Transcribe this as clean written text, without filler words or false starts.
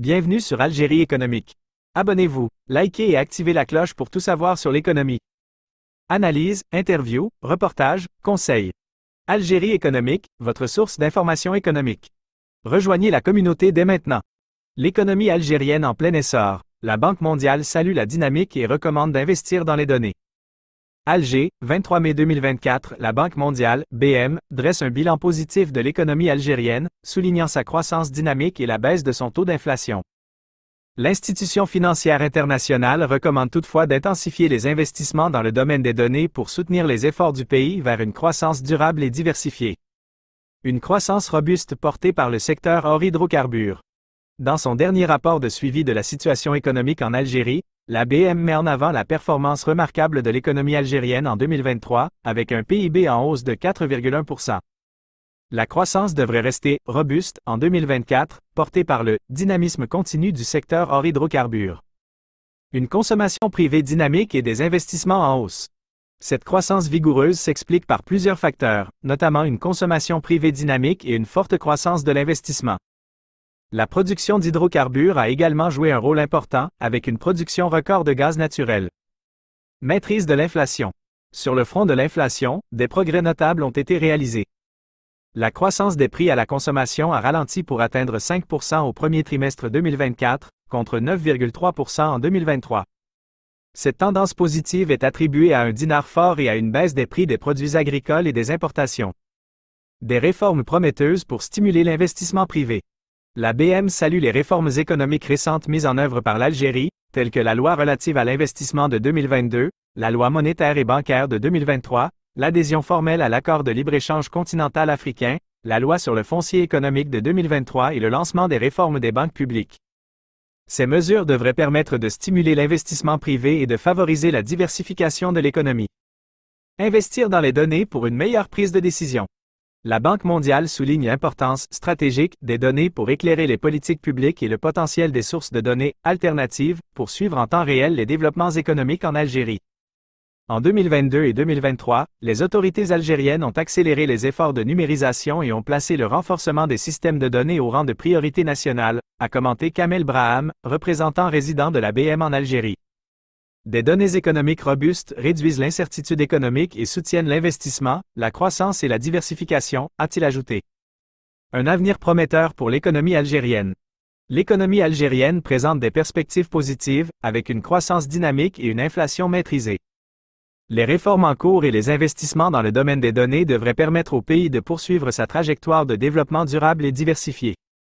Bienvenue sur Algérie économique. Abonnez-vous, likez et activez la cloche pour tout savoir sur l'économie. Analyse, interview, reportage, conseils. Algérie économique, votre source d'information économique. Rejoignez la communauté dès maintenant. L'économie algérienne en plein essor. La Banque mondiale salue la dynamique et recommande d'investir dans les données. Alger, 23 mai 2024, la Banque mondiale, BM, dresse un bilan positif de l'économie algérienne, soulignant sa croissance dynamique et la baisse de son taux d'inflation. L'institution financière internationale recommande toutefois d'intensifier les investissements dans le domaine des données pour soutenir les efforts du pays vers une croissance durable et diversifiée. Une croissance robuste portée par le secteur hors hydrocarbures. Dans son dernier rapport de suivi de la situation économique en Algérie, la BM met en avant la performance remarquable de l'économie algérienne en 2023, avec un PIB en hausse de 4,1%. La croissance devrait rester robuste en 2024, portée par le dynamisme continu du secteur hors hydrocarbures. Une consommation privée dynamique et des investissements en hausse. Cette croissance vigoureuse s'explique par plusieurs facteurs, notamment une consommation privée dynamique et une forte croissance de l'investissement. La production d'hydrocarbures a également joué un rôle important, avec une production record de gaz naturel. Maîtrise de l'inflation. Sur le front de l'inflation, des progrès notables ont été réalisés. La croissance des prix à la consommation a ralenti pour atteindre 5% au premier trimestre 2024, contre 9,3% en 2023. Cette tendance positive est attribuée à un dinar fort et à une baisse des prix des produits agricoles et des importations. Des réformes prometteuses pour stimuler l'investissement privé. La BM salue les réformes économiques récentes mises en œuvre par l'Algérie, telles que la loi relative à l'investissement de 2022, la loi monétaire et bancaire de 2023, l'adhésion formelle à l'accord de libre-échange continental africain, la loi sur le foncier économique de 2023 et le lancement des réformes des banques publiques. Ces mesures devraient permettre de stimuler l'investissement privé et de favoriser la diversification de l'économie. Investir dans les données pour une meilleure prise de décision. La Banque mondiale souligne l'importance stratégique des données pour éclairer les politiques publiques et le potentiel des sources de données alternatives pour suivre en temps réel les développements économiques en Algérie. En 2022 et 2023, les autorités algériennes ont accéléré les efforts de numérisation et ont placé le renforcement des systèmes de données au rang de priorité nationale, a commenté Kamel Braham, représentant résident de la BM en Algérie. Des données économiques robustes réduisent l'incertitude économique et soutiennent l'investissement, la croissance et la diversification, a-t-il ajouté. Un avenir prometteur pour l'économie algérienne. L'économie algérienne présente des perspectives positives, avec une croissance dynamique et une inflation maîtrisée. Les réformes en cours et les investissements dans le domaine des données devraient permettre au pays de poursuivre sa trajectoire de développement durable et diversifié.